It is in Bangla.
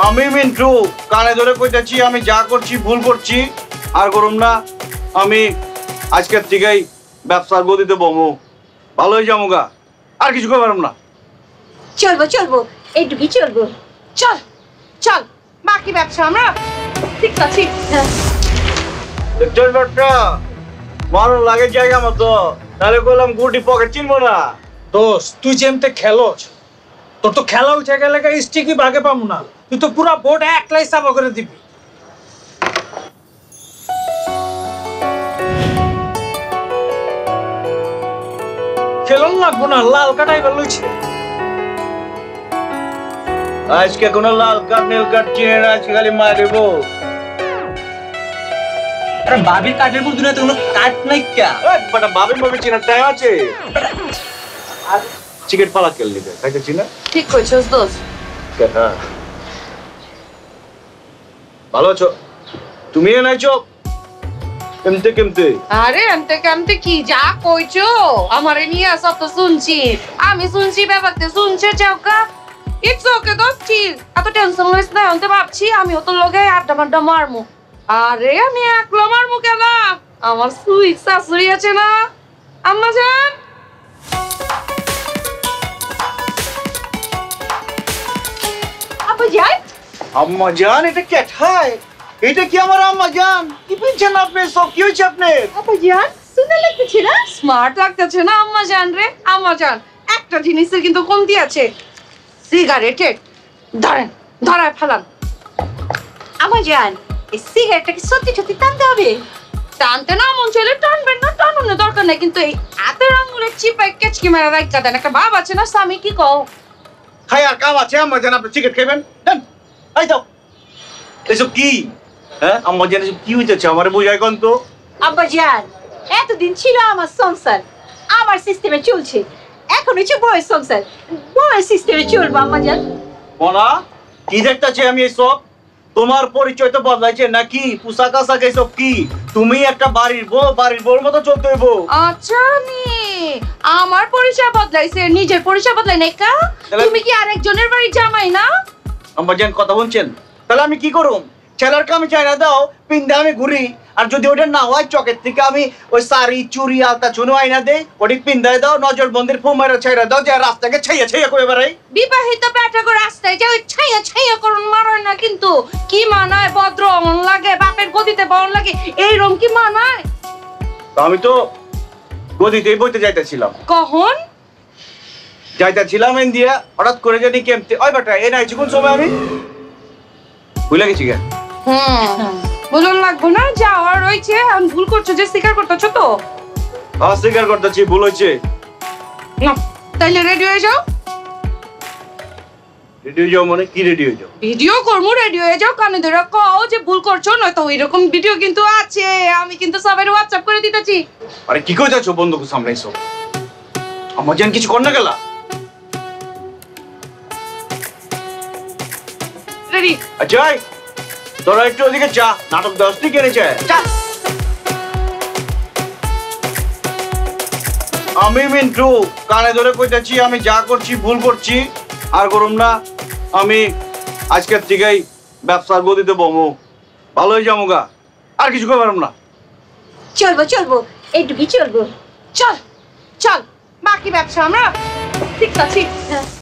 আমি মিন্টু কানে ধরে কইতেছি আমি যা করছি ভুল করছি আর করুম না। আমি আজকের থেকেই ব্যবসার গতিতে বমু, ভালো হয়ে যাবো গা, আর কিছু করতে পারব না। চলবো চলবো, এইটুকুই চলবো। চল চল, বাকি ব্যবসা আমরা ঠিক আছে। দেখছেন ব্যাটটা মারো লাগে জায়গা মতো, তাহলে বললাম গুটি পকেট চিনবো না। দোস্ত তুই যেমতে খেলোছ, তোর তো খেলা উঠে গেলে স্টিকই বাগে পাবো না, তুই তো পুরা বোর্ড একলাই সাফা করে দিবি। খেলন লাগবো না, লাল কাটাই বেলুছে। আজকে কোনো লাল কার্ড নীল কার্ড চিনে না, আজকে খালি মারিবো। আরে বাবির কার্ডের মধ্যে দুনিয়াতে কোনো কার্ড নাই কা? বাটা বাবির বাবি চিনার টাইম আছে। আর চিকেন পালা খেল নিবে খাইতেছি না। ঠিক কইছস দোস্ত। হ্যাঁ ভালো আছো তুমি? এনাইছো কেমতে কেমতে? আরে এমতে কি যা কইছো আমারে নিয়ে সব তো শুনছি, আমি শুনছি ব্যাপারটা শুনছে চাওকা। ইটস ওকে দোস্ত, চিল, এত টেনশন লইস না। অন্তে ভাবছি আমি তো লগে আড্ডা মাড্ডা মারমু। আরে আমি একলা মারমু কেন? আমার সুইট শাশুড়ি আছে না, আম্মা জান। আপা যাই আম্মা জান এটা কে ঠাই? এটা কি আমার আম্মা জান? কি পেয়েছেন আপনি? সব কি হয়েছে আপনার? আপা যান, সুন্দর লাগতেছে না? স্মার্ট লাগতেছে না আম্মা জান রে? আম্মা জান একটা জিনিসের কিন্তু কমতি আছে, সিগারেটের। ধরেন ধরায় ফেলান। আপা যান, এই সিগারেটটাকে সত্যি সত্যি টানতে হবে? টানতে না মন চাইলে টানবেন না, টানানোর দরকার নাই, কিন্তু এই হাতের আঙুলের চিপায় কেচকি মেরা রাখা দেন। একটা ভাব আছে না স্বামী, কি কও? খাই আর কাম আছে আম্মা জান, আপনি চিকেন খাবেন? দেন এই দাও। এসব কি? হ্যাঁ আম্মা জান এসব কি হইতেছে আমারে বুঝাই কোন তো। আব্বা যান, এতদিন ছিল আমার সংসার, আমার সিস্টেমে চলছে, এখন হচ্ছে বউয়ের সংসার, বউয়ের সিস্টেমে চলবো। আম্মা যান মনা কি দেখতেছি আমি এইসব? তোমার পরিচয় তো বদলাইছে নাকি? পোশাক আশাক এইসব কি? তুমি একটা বাড়ির বউ, বাড়ির বউর মতো চলতে হইব। আচ্ছা নি আমার পরিচয় বদলাইছে, নিজের পরিচয় বদলাই নাই কা? তুমি কি আরেকজনের বাড়ি জামাই না? আম্মা জান কথা বলছেন, তাহলে আমি কি করুম? ছেলের কামে চাইনা দাও, পিন্দা আমি ঘুরি, আর যদি ওটা না হয় চকের থেকে আমি ওই শাড়ি চুড়ি আলতা চুনো আইনা দেই, ওটি পিন্দায় দাও, নজর বন্দির ফুমাইরা ছাইরা দাও, যে রাস্তাকে ছাইয়া ছাইয়া করে বেড়াই। বিবাহিত বেটা করে রাস্তায় যে ওই ছাইয়া ছাইয়া করুন মারায় না, কিন্তু কি মানায়? ভদ্র অন লাগে, বাপের গদিতে বন লাগে, এইরকম কি মানায়? তো আমি তো গদিতেই বইতে যাইতেছিলাম, কখন যাইতেছিলাম এন দিয়া হঠাৎ করে জানি কেমতে ওই বেটা এ নাইছি কোন সময় আমি ভুলে গেছি গা। বলুন লাগবো না, যাওয়ার রয়েছে। আমি ভুল করছো যে স্বীকার করতেছো তো? অস্বীকার করতেছি, ভুল হয়েছে। না তাইলে রেডি হয়ে যাও। রেডি হয়ে যাও মানে কি? রেডি হয়ে যাও? ভিডিও করবো, রেডি হয়ে যাও। কানে ধরে কও যে ভুল করছো, নয়তো ওইরকম ভিডিও কিন্তু আছে, আমি কিন্তু সবাই হোয়াটসঅ্যাপ করে দিতেছি। আরে কি কইতাছো বন্ধুকে সামনে এসো? আমার জান কিছু কর না গেলা? রেডি? আচ্ছা তোরা একটু ওদিকে যা, নাটক দশটি কেনেছে। আমি মিন্টু কানে ধরে কইতেছি আমি যা করছি ভুল করছি আর করুম না। আমি আজকের থেকেই ব্যবসার গতিতে বমু, ভালো হয়ে যাবো গা, আর কিছু করতে পারব না। চলবো চলবো, এইটুকুই চলবো। চল চল, বাকি ব্যবসা আমরা ঠিক আছে।